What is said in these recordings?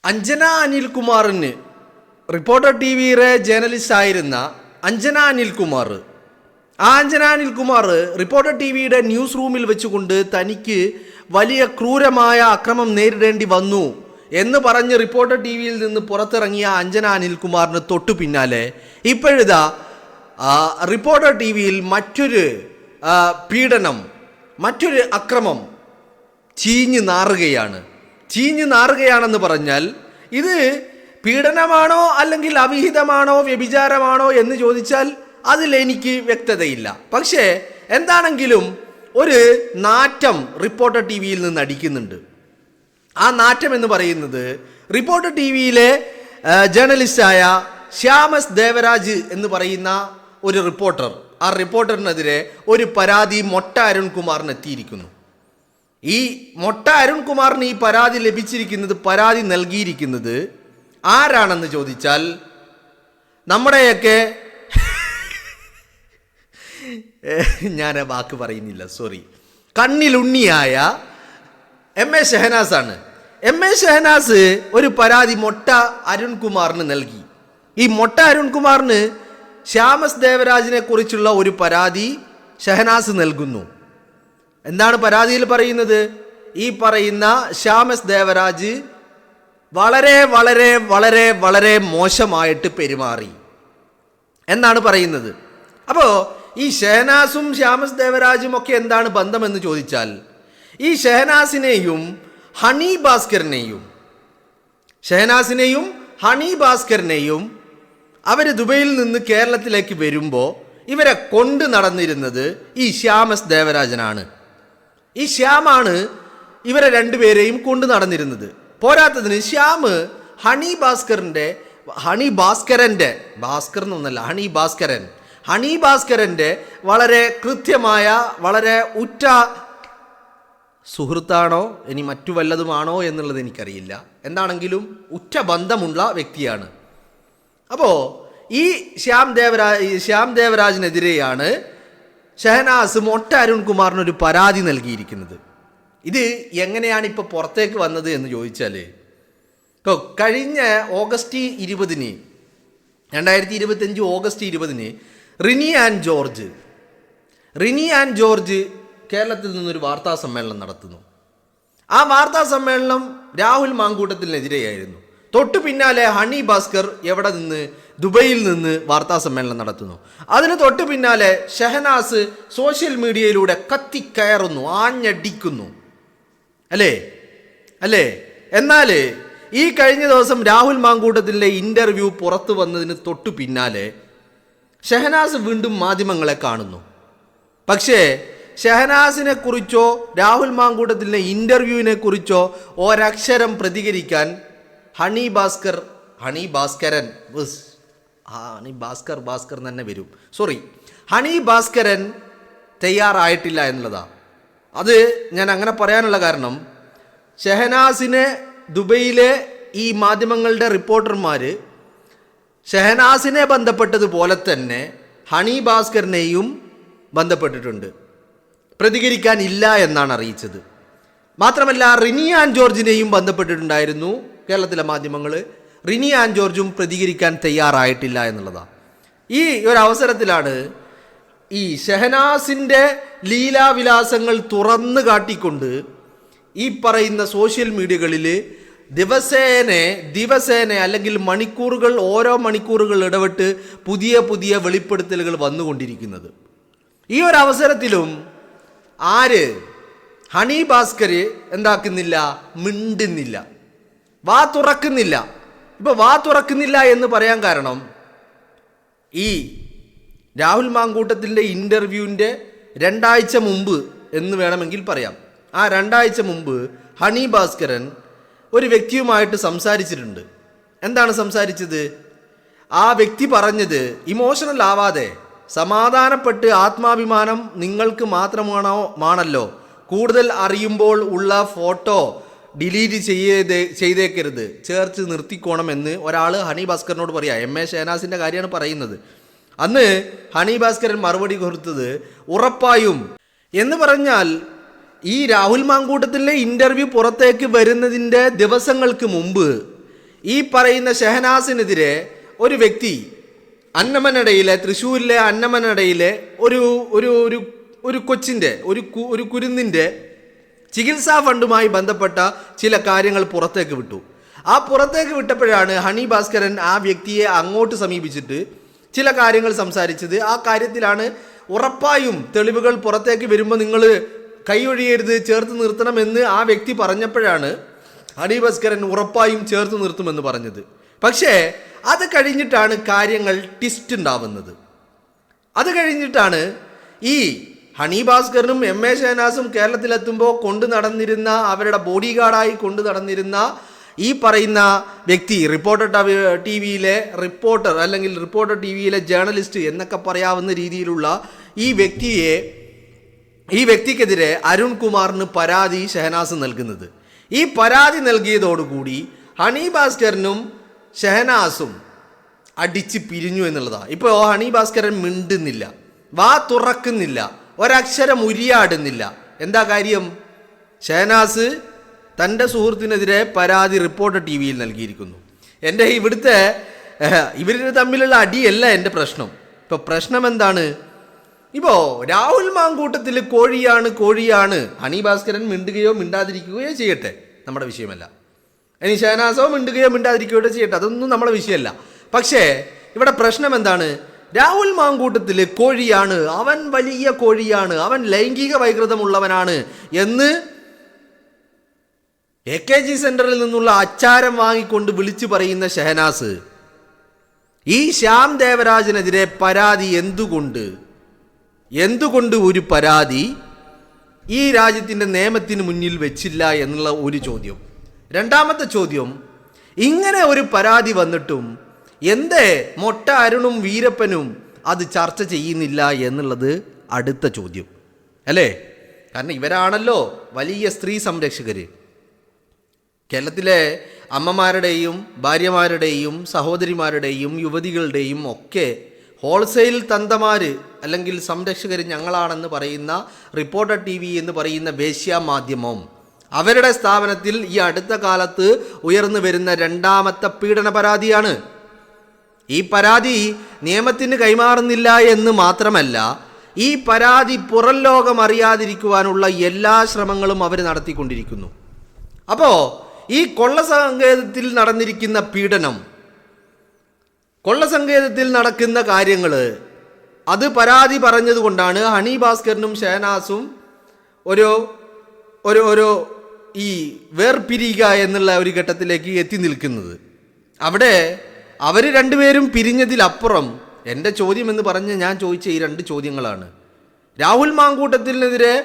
Anjana അനിൽകുമാറിന് reporter T വിയുടെ journalist ആയിരുന്ന Anjana Anilkumar Anjana Anilkumar reporter T വിയുടെ ന്യൂസ് റൂമിൽ വെച്ചുകൊണ്ട് തനിക്ക് വലിയ ക്രൂരമായ അക്രമം നേരിടേണ്ടി വന്നു എന്ന് പറഞ്ഞ് റിപ്പോർട്ടർ ടി വിയിൽ നിന്ന് പുറത്തിറങ്ങിയ അഞ്ജന അനിൽകുമാറിന് തൊട്ടു പിന്നാലെ ഇപ്പോഴിതാ റിപ്പോർട്ടർ ടി വിയിൽ മറ്റൊരു പീഡനം, മറ്റൊരു അക്രമം ചീഞ്ഞു നാറുകയാണെന്ന് പറഞ്ഞാൽ ഇത് പീഡനമാണോ അല്ലെങ്കിൽ അവിഹിതമാണോ വ്യഭിചാരമാണോ എന്ന് ചോദിച്ചാൽ അതിലെനിക്ക് വ്യക്തതയില്ല. പക്ഷേ എന്താണെങ്കിലും ഒരു നാറ്റം റിപ്പോർട്ടർ ടി വിയിൽ നിന്ന് അടിക്കുന്നുണ്ട്. ആ നാറ്റം എന്ന് പറയുന്നത് റിപ്പോർട്ടർ ടി വിയിലെ ജേർണലിസ്റ്റായ ശ്യാമസ് ദേവരാജ് എന്ന് പറയുന്ന ഒരു റിപ്പോർട്ടർ, ആ റിപ്പോർട്ടറിനെതിരെ ഒരു പരാതി മൊട്ട അരുൺകുമാറിന് എത്തിയിരിക്കുന്നു. ഈ മൊട്ട അരുൺകുമാറിന് ഈ പരാതി ലഭിച്ചിരിക്കുന്നത്, പരാതി നൽകിയിരിക്കുന്നത് ആരാണെന്ന് ചോദിച്ചാൽ നമ്മുടെയൊക്കെ ഞാൻ ആ വാക്ക് പറയുന്നില്ല, സോറി, കണ്ണിലുണ്ണിയായ എം എ ഷഹനാസ് ആണ്. എം എ ഷഹനാസ് ഒരു പരാതി മൊട്ട അരുൺകുമാറിന് നൽകി. ഈ മൊട്ട അരുൺകുമാറിന് ശ്യാമസ് ദേവരാജിനെ കുറിച്ചുള്ള ഒരു പരാതി ഷഹനാസ് നൽകുന്നു. എന്താണ് പരാതിയിൽ പറയുന്നത്? ഈ പറയുന്ന ശ്യാമസ് ദേവരാജ് വളരെ വളരെ വളരെ വളരെ മോശമായിട്ട് പെരുമാറി എന്നാണ് പറയുന്നത്. അപ്പോൾ ഈ ഷഹനാസും ശ്യാമസ് ദേവരാജും ഒക്കെ എന്താണ് ബന്ധമെന്ന് ചോദിച്ചാൽ, ഈ ഷഹനാസിനെയും ഹണി ഭാസ്കറിനെയും അവർ ദുബൈയിൽ നിന്ന് കേരളത്തിലേക്ക് വരുമ്പോൾ ഇവരെ കൊണ്ട് നടന്നിരുന്നത് ഈ ശ്യാമസ് ദേവരാജനാണ്. ഈ ശ്യാമാണ് ഇവരെ രണ്ടുപേരെയും കൊണ്ട് നടന്നിരുന്നത്. പോരാത്തതിന് ശ്യാം ഹണി ഭാസ്കരൻ്റെ വളരെ കൃത്യമായ, വളരെ ഉറ്റ സുഹൃത്താണോ ഇനി മറ്റു വല്ലതുമാണോ എന്നുള്ളത് എനിക്കറിയില്ല. എന്താണെങ്കിലും ഉറ്റ ബന്ധമുള്ള വ്യക്തിയാണ്. അപ്പോൾ ഈ ശ്യാം ദേവരാജിനെതിരെയാണ് ഷഹനാസ് മൊട്ട അരുൺകുമാറിനൊരു പരാതി നൽകിയിരിക്കുന്നത്. ഇത് എങ്ങനെയാണ് ഇപ്പോൾ പുറത്തേക്ക് വന്നത് എന്ന് ചോദിച്ചാൽ, കഴിഞ്ഞ August 20, 2025 August 20 Rini and George കേരളത്തിൽ നിന്നൊരു വാർത്താ സമ്മേളനം നടത്തുന്നു. ആ വാർത്താ സമ്മേളനം രാഹുൽ മാങ്കൂട്ടത്തിനെതിരെയായിരുന്നു. തൊട്ടു പിന്നാലെ ഹണി ഭാസ്കർ ദുബൈയിൽ നിന്ന് വാർത്താ സമ്മേളനം നടത്തുന്നു. അതിന് തൊട്ടു പിന്നാലെ ഷഹനാസ് സോഷ്യൽ മീഡിയയിലൂടെ കത്തിക്കയറുന്നു, ആഞ്ഞടിക്കുന്നു. അല്ലേ? എന്നാൽ ഈ കഴിഞ്ഞ ദിവസം രാഹുൽ മാങ്കൂട്ടത്തിൻ്റെ ഇൻ്റർവ്യൂ പുറത്തു വന്നതിന് തൊട്ടു പിന്നാലെ ഷഹനാസ് വീണ്ടും മാധ്യമങ്ങളെ കാണുന്നു. പക്ഷേ ഷഹനാസിനെ കുറിച്ചോ രാഹുൽ മാങ്കൂട്ടത്തിൻ്റെ ഇൻ്റർവ്യൂവിനെ കുറിച്ചോ ഒരക്ഷരം പ്രതികരിക്കാൻ ഹണി ഭാസ്കരൻ തയ്യാറായിട്ടില്ല എന്നുള്ളതാണ്. അത് ഞാൻ അങ്ങനെ പറയാനുള്ള കാരണം, ഷഹനാസിനെ ദുബൈയിലെ ഈ മാധ്യമങ്ങളുടെ റിപ്പോർട്ടർമാർ ഷഹനാസിനെ ബന്ധപ്പെട്ടതുപോലെ തന്നെ ഹണി ഭാസ്കറിനെയും ബന്ധപ്പെട്ടിട്ടുണ്ട്. പ്രതികരിക്കാനില്ല എന്നാണ് അറിയിച്ചത്. മാത്രമല്ല റിനി ആൻഡ് ജോർജിനെയും ബന്ധപ്പെട്ടിട്ടുണ്ടായിരുന്നു കേരളത്തിലെ മാധ്യമങ്ങൾ. റിനി ആൻഡ് ജോർജും പ്രതികരിക്കാൻ തയ്യാറായിട്ടില്ല എന്നുള്ളതാണ്. ഈ ഒരു അവസരത്തിലാണ് ഈ ഷഹനാസിൻ്റെ ലീലാവിലാസങ്ങൾ തുറന്നു കാട്ടിക്കൊണ്ട് ഈ പറയുന്ന സോഷ്യൽ മീഡിയകളിൽ ദിവസേന അല്ലെങ്കിൽ ഓരോ മണിക്കൂറുകൾ ഇടവിട്ട് പുതിയ പുതിയ വെളിപ്പെടുത്തലുകൾ വന്നുകൊണ്ടിരിക്കുന്നത്. ഈ ഒരു അവസരത്തിലും ഹണി ഭാസ്കർ എന്താക്കുന്നില്ല, മിണ്ടുന്നില്ല, വാ തുറക്കുന്നില്ല. ഇപ്പോൾ വാ തുറക്കുന്നില്ല എന്ന് പറയാൻ കാരണം, ഈ രാഹുൽ മാങ്കൂട്ടത്തിൻ്റെ ഇൻ്റർവ്യൂവിൻ്റെ 2 ആഴ്ച മുമ്പ് എന്ന് വേണമെങ്കിൽ പറയാം. ആ 2 ആഴ്ച മുമ്പ് ഹണി ഭാസ്കരൻ ഒരു വ്യക്തിയുമായിട്ട് സംസാരിച്ചിട്ടുണ്ട്. എന്താണ് സംസാരിച്ചത്? ആ വ്യക്തി പറഞ്ഞത്, ഇമോഷണൽ ആവാതെ സമാധാനപ്പെട്ട്, ആത്മാഭിമാനം നിങ്ങൾക്ക് മാത്രമാണല്ലോ, കൂടുതൽ അറിയുമ്പോൾ ഉള്ള ഫോട്ടോ ഡിലീറ്റ് ചെയ്തേക്കരുത്, ചേർത്ത് നിർത്തിക്കോണമെന്ന് ഒരാൾ ഹണി ഭാസ്കറിനോട് പറയാം. എം എ ഷഹനാസിൻ്റെ കാര്യമാണ് പറയുന്നത്. അന്ന് ഹണി ഭാസ്കരൻ മറുപടി കൊടുത്തത് ഉറപ്പായും എന്ന് പറഞ്ഞാൽ, ഈ രാഹുൽ മാങ്കൂട്ടത്തിലെ ഇൻ്റർവ്യൂ പുറത്തേക്ക് വരുന്നതിൻ്റെ ദിവസങ്ങൾക്ക് മുമ്പ് ഈ പറയുന്ന ഷെഹനാസിനെതിരെ ഒരു വ്യക്തി അന്നമനടയിലെ തൃശ്ശൂരിലെ അന്നമനടയിലെ ഒരു ഒരു ഒരു ഒരു കൊച്ചിൻ്റെ ഒരു കുരുന്നിൻ്റെ ചികിത്സാ ഫണ്ടുമായി ബന്ധപ്പെട്ട ചില കാര്യങ്ങൾ പുറത്തേക്ക് വിട്ടു. ആ പുറത്തേക്ക് വിട്ടപ്പോഴാണ് ഹണി ഭാസ്കരൻ ആ വ്യക്തിയെ അങ്ങോട്ട് സമീപിച്ചിട്ട് ചില കാര്യങ്ങൾ സംസാരിച്ചത്. ആ കാര്യത്തിലാണ് ഉറപ്പായും തെളിവുകൾ പുറത്തേക്ക് വരുമ്പോൾ നിങ്ങൾ കൈയൊഴിയരുത്, ചേർത്ത് നിർത്തണമെന്ന് ആ വ്യക്തി പറഞ്ഞപ്പോഴാണ് ഹണി ഭാസ്കരൻ ഉറപ്പായും ചേർത്ത് നിർത്തുമെന്ന് പറഞ്ഞത്. പക്ഷേ അത് കഴിഞ്ഞിട്ടാണ് കാര്യങ്ങൾ ട്വിസ്റ്റ് ഉണ്ടാവുന്നത്. അത് കഴിഞ്ഞിട്ടാണ് ഈ ഹണി ഭാസ്കരനും എം എ ഷഹനാസും കേരളത്തിലെത്തുമ്പോൾ കൊണ്ടു നടന്നിരുന്ന അവരുടെ ബോഡി ഗാർഡായി കൊണ്ടു നടന്നിരുന്ന ഈ പറയുന്ന വ്യക്തി റിപ്പോർട്ടർ ടി വിയിലെ റിപ്പോർട്ടർ അല്ലെങ്കിൽ റിപ്പോർട്ടർ ടി വിയിലെ ജേർണലിസ്റ്റ് എന്നൊക്കെ പറയാവുന്ന രീതിയിലുള്ള ഈ വ്യക്തിക്കെതിരെ അരുൺകുമാറിന് പരാതി ഷഹനാസ് നൽകുന്നത്. ഈ പരാതി നൽകിയതോടുകൂടി ഹണി ഭാസ്കരനും ഷഹനാസും അടിച്ച് പിരിഞ്ഞു എന്നുള്ളതാണ്. ഇപ്പോൾ ഹണി ഭാസ്കരൻ മിണ്ടുന്നില്ല, വാ തുറക്കുന്നില്ല, ഒരക്ഷരം ഉരിയാടുന്നില്ല. എന്താ കാര്യം? ഷഹനാസ് തൻ്റെ സുഹൃത്തിനെതിരെ പരാതി റിപ്പോർട്ടർ ടി വിയിൽ നൽകിയിരിക്കുന്നു. ഇവർ തമ്മിലുള്ള അടിയല്ല എൻ്റെ പ്രശ്നം. ഇപ്പോൾ പ്രശ്നം എന്താണ്? ഇപ്പോൾ രാഹുൽ മാങ്കൂട്ടത്തിൽ കോഴിയാണ് ഹണി ഭാസ്കരൻ മിണ്ടുകയോ മിണ്ടാതിരിക്കുകയോ ചെയ്യട്ടെ, നമ്മുടെ വിഷയമല്ല. ഇനി ഷഹനാസോ മിണ്ടുകയോ മിണ്ടാതിരിക്കുകയോ ചെയ്യട്ടെ, അതൊന്നും നമ്മുടെ വിഷയമല്ല. പക്ഷേ ഇവിടെ പ്രശ്നം എന്താണ്? രാഹുൽ മാങ്കൂട്ടത്തിൽ കോഴിയാണ്, അവൻ വലിയ കോഴിയാണ്, അവൻ ലൈംഗിക വൈകൃതമുള്ളവനാണ് എന്ന് AKG സെന്ററിൽ നിന്നുള്ള അച്ചാരം വാങ്ങിക്കൊണ്ട് വിളിച്ചു പറയുന്ന ഷഹനാസ് ഈ ശ്യാം ദേവരാജനെതിരെ പരാതി എന്തുകൊണ്ട് ഒരു പരാതി ഈ രാജ്യത്തിൻ്റെ നിയമത്തിന് മുന്നിൽ വെച്ചില്ല എന്നുള്ള ഒരു ചോദ്യം. രണ്ടാമത്തെ ചോദ്യം, ഇങ്ങനെ ഒരു പരാതി വന്നിട്ടും എന്തേ മൊട്ട അരുണും വീരപ്പനും അത് ചർച്ച ചെയ്യുന്നില്ല എന്നുള്ളത് അടുത്ത ചോദ്യം അല്ലേ? കാരണം ഇവരാണല്ലോ വലിയ സ്ത്രീ സംരക്ഷകർ. കേരളത്തിലെ അമ്മമാരുടെയും ഭാര്യമാരുടെയും സഹോദരിമാരുടെയും യുവതികളുടെയും ഒക്കെ ഹോൾസെയിൽ തന്തമാർ അല്ലെങ്കിൽ സംരക്ഷകർ ഞങ്ങളാണെന്ന് പറയുന്ന റിപ്പോർട്ടർ ടി വി എന്ന് പറയുന്ന വേശ്യാമാധ്യമം, അവരുടെ സ്ഥാപനത്തിൽ ഈ അടുത്ത കാലത്ത് ഉയർന്നു വരുന്ന രണ്ടാമത്തെ പീഡന പരാതിയാണ്. ഈ പരാതി നിയമത്തിന് കൈമാറുന്നില്ല എന്ന് മാത്രമല്ല, ഈ പരാതി പുറം ലോകം അറിയാതിരിക്കുവാനുള്ള എല്ലാ ശ്രമങ്ങളും അവർ നടത്തിക്കൊണ്ടിരിക്കുന്നു. അപ്പോൾ ഈ കൊള്ളസങ്കേതത്തിൽ നടന്നിരിക്കുന്ന പീഡനം, കൊള്ളസങ്കേതത്തിൽ നടക്കുന്ന കാര്യങ്ങൾ, അത് പരാതി പറഞ്ഞതുകൊണ്ടാണ് ഹണി ഭാസ്കരനും ഷഹനാസും ഒരു ഈ വേർപിരിയുക എന്നുള്ള ഒരു ഘട്ടത്തിലേക്ക് എത്തി നിൽക്കുന്നത്. അവിടെ അവർ രണ്ടുപേരും പിരിഞ്ഞതിലപ്പുറം എൻ്റെ ചോദ്യം എന്ന് പറഞ്ഞ് ഞാൻ ചോദിച്ച ഈ രണ്ട് ചോദ്യങ്ങളാണ്. രാഹുൽ മാങ്കൂട്ടത്തിനെതിരെ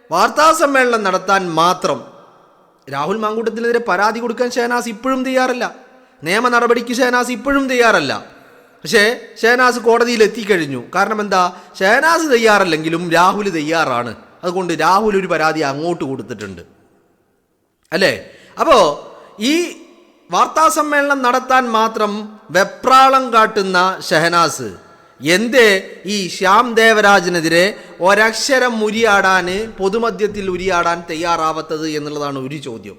വാർത്താസമ്മേളനം നടത്താൻ മാത്രം, രാഹുൽ മാങ്കൂട്ടത്തിനെതിരെ പരാതി കൊടുക്കാൻ ഷഹനാസ് ഇപ്പോഴും തയ്യാറല്ല, നിയമ നടപടിക്ക് ഷഹനാസ് ഇപ്പോഴും തയ്യാറല്ല. പക്ഷേ ഷഹനാസ് കോടതിയിൽ എത്തിക്കഴിഞ്ഞു. കാരണം എന്താ? ഷഹനാസ് തയ്യാറല്ലെങ്കിലും രാഹുൽ തയ്യാറാണ്. അതുകൊണ്ട് രാഹുൽ ഒരു പരാതി അങ്ങോട്ട് കൊടുത്തിട്ടുണ്ട് അല്ലേ? അപ്പോൾ ഈ വാർത്താസമ്മേളനം നടത്താൻ മാത്രം വെപ്രാളം കാട്ടുന്ന ഷഹനാസ് എന്തേ ഈ ശ്യാം ദേവരാജനെതിരെ ഒരക്ഷരം പൊതുമധ്യത്തിൽ ഉരിയാടാൻ തയ്യാറാവാത്തത് എന്നുള്ളതാണ് ഒരു ചോദ്യം.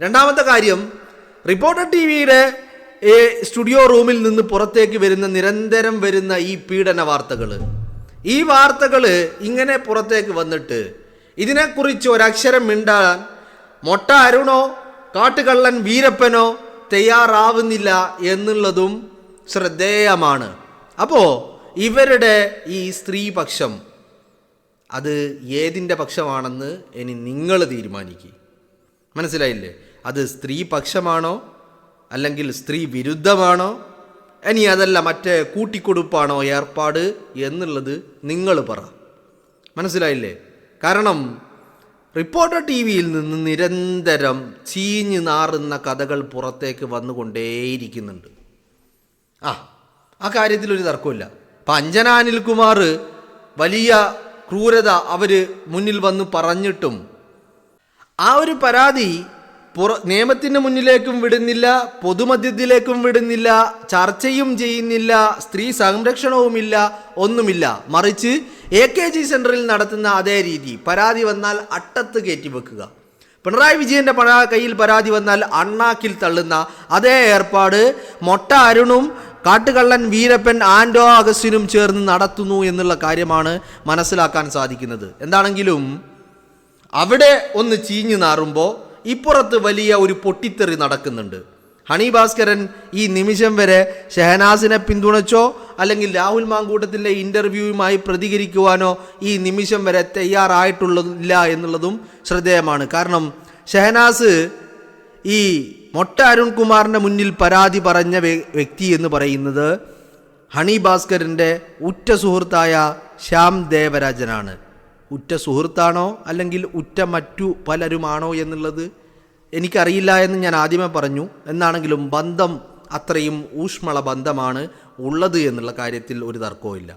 രണ്ടാമത്തെ കാര്യം, റിപ്പോർട്ടർ ടി വിയുടെ സ്റ്റുഡിയോ റൂമിൽ നിന്ന് പുറത്തേക്ക് നിരന്തരം വരുന്ന ഈ പീഡന വാർത്തകൾ, ഈ വാർത്തകൾ ഇങ്ങനെ പുറത്തേക്ക് വന്നിട്ട് ഇതിനെക്കുറിച്ച് ഒരക്ഷരം മിണ്ടാൻ മൊട്ട അരുണോ കാട്ടുകള്ളൻ വീരപ്പനോ തയ്യാറാവുന്നില്ല എന്നുള്ളതും ശ്രദ്ധേയമാണ്. അപ്പോൾ ഇവരുടെ ഈ സ്ത്രീപക്ഷം അത് ഏതിൻ്റെ പക്ഷമാണെന്ന് ഇനി നിങ്ങൾ തീരുമാനിക്കുക. മനസ്സിലായില്ലേ? അത് സ്ത്രീപക്ഷമാണോ അല്ലെങ്കിൽ സ്ത്രീ വിരുദ്ധമാണോ, ഇനി അതല്ല മറ്റേ കൂട്ടിക്കൊടുപ്പാണോ ഏർപ്പാട് എന്നുള്ളത് നിങ്ങൾ പറ. മനസ്സിലായില്ലേ? കാരണം റിപ്പോർട്ടർ ടി വിയിൽ നിന്ന് നിരന്തരം ചീഞ്ഞു നാറുന്ന കഥകൾ പുറത്തേക്ക് വന്നുകൊണ്ടേയിരിക്കുന്നുണ്ട്. ആ കാര്യത്തിലൊരു തർക്കമില്ല. ഇപ്പം അഞ്ജന അനിൽകുമാർ വലിയ ക്രൂരത അവർ മുന്നിൽ വന്ന് പറഞ്ഞിട്ടും ആ ഒരു പരാതി നിയമത്തിന് മുന്നിലേക്കും വിടുന്നില്ല, പൊതുമധ്യത്തിലേക്കും വിടുന്നില്ല, ചർച്ചയും ചെയ്യുന്നില്ല, സ്ത്രീ സംരക്ഷണവുമില്ല, ഒന്നുമില്ല. മറിച്ച് AKG സെന്ററിൽ നടത്തുന്ന അതേ രീതി, പരാതി വന്നാൽ അട്ടത്ത് കയറ്റി വെക്കുക. പിണറായി വിജയൻ്റെ കയ്യിൽ പരാതി വന്നാൽ അണ്ണാക്കിൽ തള്ളുന്ന അതേ ഏർപ്പാട് മൊട്ട അരുണും കാട്ടുകള്ളൻ വീരപ്പൻ ആൻഡോ അഗസ്റ്റിനും ചേർന്ന് നടത്തുന്നു എന്നുള്ള കാര്യമാണ് മനസ്സിലാക്കാൻ സാധിക്കുന്നത്. എന്താണെങ്കിലും അവിടെ ഒന്ന് ചീഞ്ഞു നാറുമ്പോൾ ഇപ്പുറത്ത് വലിയ ഒരു പൊട്ടിത്തെറി നടക്കുന്നുണ്ട്. ഹണി ഭാസ്കരൻ ഈ നിമിഷം വരെ ഷെഹനാസിനെ പിന്തുണച്ചോ അല്ലെങ്കിൽ രാഹുൽ മാങ്കൂട്ടത്തിൻ്റെ ഇൻ്റർവ്യൂവുമായി പ്രതികരിക്കുവാനോ ഈ നിമിഷം വരെ തയ്യാറായിട്ടുള്ളതില്ല എന്നുള്ളതും ശ്രദ്ധേയമാണ്. കാരണം ഷെഹനാസ് ഈ മൊട്ട അരുൺകുമാറിൻ്റെ മുന്നിൽ പരാതി പറഞ്ഞ വ്യക്തി എന്ന് പറയുന്നത് ഹണി ഭാസ്കരൻ്റെ ഉറ്റ സുഹൃത്തായ ശ്യാം ദേവരാജനാണ്. ഉറ്റ സുഹൃത്താണോ അല്ലെങ്കിൽ ഉറ്റ മറ്റു പലരുമാണോ എന്നുള്ളത് എനിക്കറിയില്ല എന്ന് ഞാൻ ആദ്യമേ പറഞ്ഞു. എന്നാണെങ്കിലും ബന്ധം അത്രയും ഊഷ്മള ബന്ധമാണ് ഉള്ളത് എന്നുള്ള കാര്യത്തിൽ ഒരു തർക്കവുമില്ല.